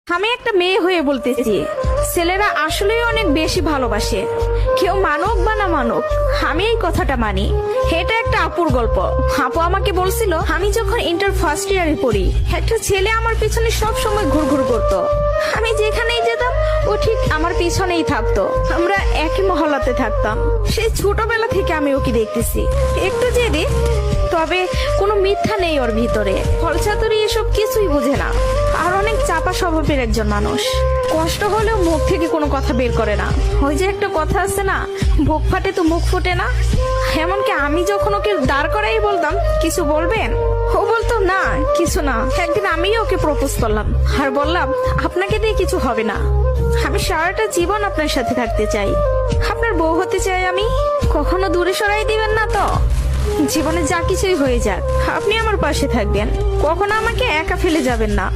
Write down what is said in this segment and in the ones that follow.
আমি একটা মেয়ে হয়ে বলতেছি, ছেলেরা আসলেই অনেক বেশি ভালোবাসে। কেউ মানুক বা না মানুক, আমি এই কথাটা মানি। এটা একটা আপুর গল্প। আপু আমাকে বলছিল, আমি যখন ইন্টার ফার্স্ট ইয়ারে পড়ি, একটা ছেলে আমার পিছনে সব সময় ঘুরঘুর করতো। আমি যেখানেই যেতাম ও ঠিক আমার পিছনেই থাকতো। আমরা একই মহল্লাতে থাকতাম। সেই ছোটবেলা থেকে আমি ওকে দেখতেছি। একটু জেদি, তবে কোনো মিথ্যা নেই ওর ভিতরে। ফলচাতুরি এসব কিছুই বুঝে না, আর অনেক চাপা স্বভাবের একজন মানুষ। কষ্ট হলেও মুখ থেকে কোনো কথা বের করে না। ওই যে একটা কথা আছে না, বুক ফাটে তো মুখ ফুটে না। এমনকি আমি যখন ওকে দাঁড় করাই বলতাম, কিছু বলবেন, ও বলতো না কিছু না। একদিন আমিও ওকে প্রপোজ করলাম আর বললাম, আপনাকে দিয়ে কিছু হবে না, আমি সারাটা জীবন আপনার সাথে থাকতে চাই, আপনার বউ হতে চাই আমি। কখনো দূরে সরাই দিবেন না তো? জীবনে যা কিছুই হয়ে যাক, আপনি আমার পাশে থাকবেন, কখনো আমাকে একা ফেলে যাবেন না।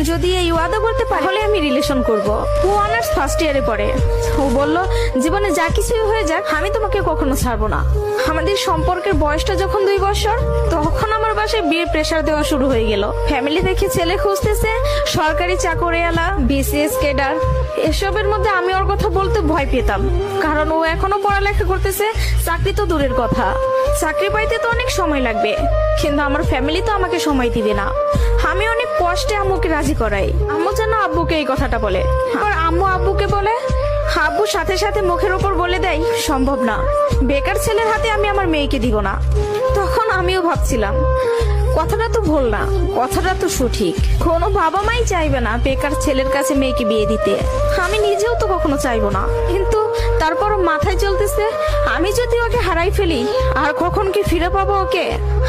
যদি এই ওয়াদা করতে পারে, তাহলে আমি রিলেশন করব। ও অনার্স ফার্স্ট ইয়ারে পড়ে। ও বলল, জীবনে যা কিছুই হয়ে যাক, আমি তোমাকে কখনো ছাড়বো না। আমাদের সম্পর্কের বয়সটা যখন 2 বছর, তখন আমার বাসায় বিয়ের প্রেসার দেওয়া শুরু হয়ে গেল। ফ্যামিলি দেখে ছেলে খুঁজতেছে, সরকারি চাকরিওয়ালা, বিসিএস ক্যাডার। এসবের মধ্যে আমি ওর কথা বলতে ভয় পেতাম, কারণ ও এখনো পড়ালেখা করতেছে। চাকরি তো দূরের কথা, চাকরি পাইতে তো অনেক সময় লাগবে, কিন্তু আমার ফ্যামিলি তো আমাকে সময় দিবে না। আমি অনেক কষ্টে আম্মুকে রাজি করাই। আম্মু যেন আব্বুকে এই কথাটা বলে, আর আম্মু আব্বুকে বলে। আব্বু সাথে সাথে মুখের উপর বলে দেয়, সম্ভব না, বেকার ছেলের হাতে আমি আমার মেয়েকে দিব না। তখন আমিও ভাবছিলাম, কথাটা তো ভুল না, কথাটা তো সঠিক। কোনো বাবা মাই চাইবে না বেকার ছেলের কাছে মেয়েকে বিয়ে দিতে। আমি নিজেও তো কখনো চাইবো না, কিন্তু তারপর মাথায় চলতেছে, আমি যদি ওকে হারাই ফেলি, আর কখন কি ফিরে পাবো ওকে?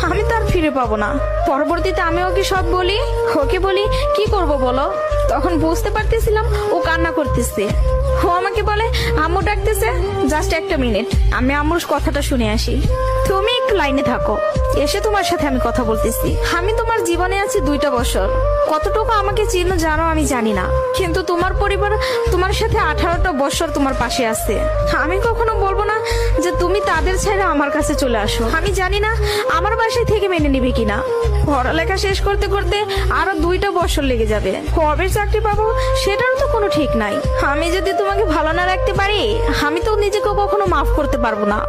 আমি তো আর ফিরে পাবো না। পরবর্তীতে আমি ওকে সব বলি, ওকে বলি কি করব বলো। তখন বুঝতে পারতেছিলাম ও কান্না করতেছে। ও আমাকে বলে, আম্মু ডাকতেছে, জাস্ট একটা মিনিট, আমি আম্মুর কথাটা শুনে আসি। তুমি একটু লাইনে থাকো, এসে তোমার সাথে আমি কথা বলতেছি। আমি তোমার জীবনে আছি 2টা বছর, কতটুকু আমাকে চিনো জানো আমি জানি না, কিন্তু তোমার পরিবার তোমার সাথে 18টা বছর তোমার পাশে আছে। আমি কখনো বলবো না যে তুমি তাদের ছেড়ে আমার কাছে চলে আসো। আমি জানি না আমার বাসায় থেকে মেনে নিবে কিনা। পড়ালেখা শেষ করতে করতে আরো 2টা বছর লেগে যাবে। কবে চাকরি পাবো সেটারও তো কোনো ঠিক নাই। আমি যদি তোমাকে ভালো না রাখতে পারি, আমি তো নিজেকে কখনো মাফ করতে পারবো না।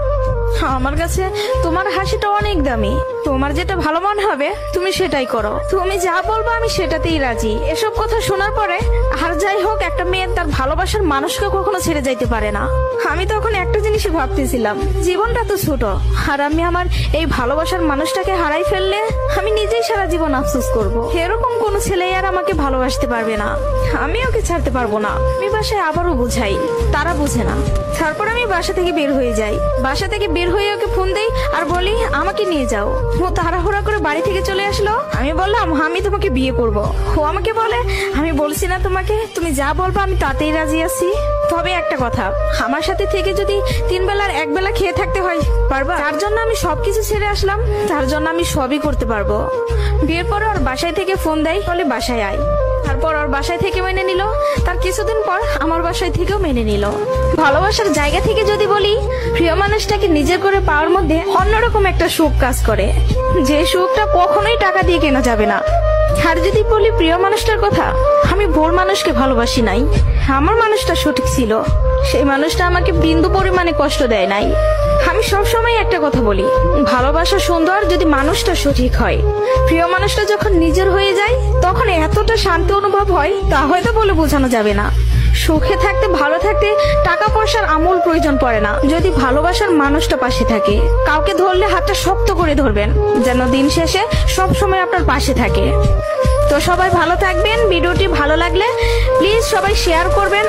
আমার কাছে তোমার হাসিটা অনেক দামি। তোমার যেটা ভালো মনে হবে তুমি সেটাই করো। তুমি যা বলবো আমি সেটাতেই রাজি। এসব কথা শোনার পরে, আর যাই হোক, একটা মেয়ে তার ভালোবাসার মানুষকে কখনো ছেড়ে যাইতে পারে না। আমি তখন একটা জিনিসই ভাবতেছিলাম, জীবনটা তো ছোট, আর আমি আমার এই ভালোবাসার মানুষটাকে হারাই ফেললে আমি নিজেই সারা জীবন আফসোস করব। এরকম কোন ছেলে আর আমাকে ভালোবাসতে পারবে না, আমি ওকে ছাড়তে পারবো না। আমি বাসায় আবারও বুঝাই, তারা বুঝে না। তারপর আমি বাসা থেকে বের হয়ে যাই। বাসা থেকে বের হয়ে ওকে ফোন দেই আর বলি, আমাকে নিয়ে যাও। ও তাড়াহুড়া করে বাড়ি থেকে চলে আসলো। আমি বললাম, আমি তোমাকে বিয়ে করব। ও আমাকে বলে, আমি বলছি না তোমাকে, তুমি যা বলবো আমি তাতেই রাজি আছি। তবে একটা কথা, আমার সাথে থেকে যদি 3 বেলার 1 বেলা খেয়ে থাকতে হয়, পারবা? তার জন্য আমি সবকিছু ছেড়ে আসলাম, তার জন্য আমি সবই করতে পারবো। বিয়ের পরে ওর বাসায় থেকে ফোন দেয়, বলে বাসায় আয়। তারপর ওর বাসায় থেকে মেনে নিল। তার কিছুদিন পর আমার বাসায় থেকেও মেনে নিল। ভালোবাসার জায়গা থেকে যদি বলি, প্রিয় মানুষটাকে নিজের করে পাওয়ার মধ্যে অন্যরকম একটা সুখ কাজ করে, যে সুখটা কখনোই টাকা দিয়ে কেনা যাবে না। আর যদি বলি প্রিয় মানুষটার কথা, আমি ভুল মানুষকে ভালোবাসি নাই, আমার মানুষটা সঠিক ছিল। সেই মানুষটা আমাকে বিন্দু পরিমাণে কষ্ট দেয় নাই। আমি সবসময় একটা কথা বলি, ভালোবাসা সুন্দর যদি মানুষটা সঠিক হয়। প্রিয় মানুষটা যখন নিজের হয়ে যায়, তখন এতটা শান্তি অনুভব হয়, তা হয়তো বলে বোঝানো যাবে না। সুখে থাকতে, ভালো থাকতে টাকা পয়সার আমূল প্রয়োজন পড়ে না, যদি ভালোবাসার মানুষটা পাশে থাকে। কাউকে ধরলে হাতটা শক্ত করে ধরবেন, যেন দিন শেষে সব সময় আপনার পাশে থাকে। তো সবাই ভালো থাকবেন। ভিডিওটি ভালো লাগলে প্লিজ সবাই শেয়ার করবেন।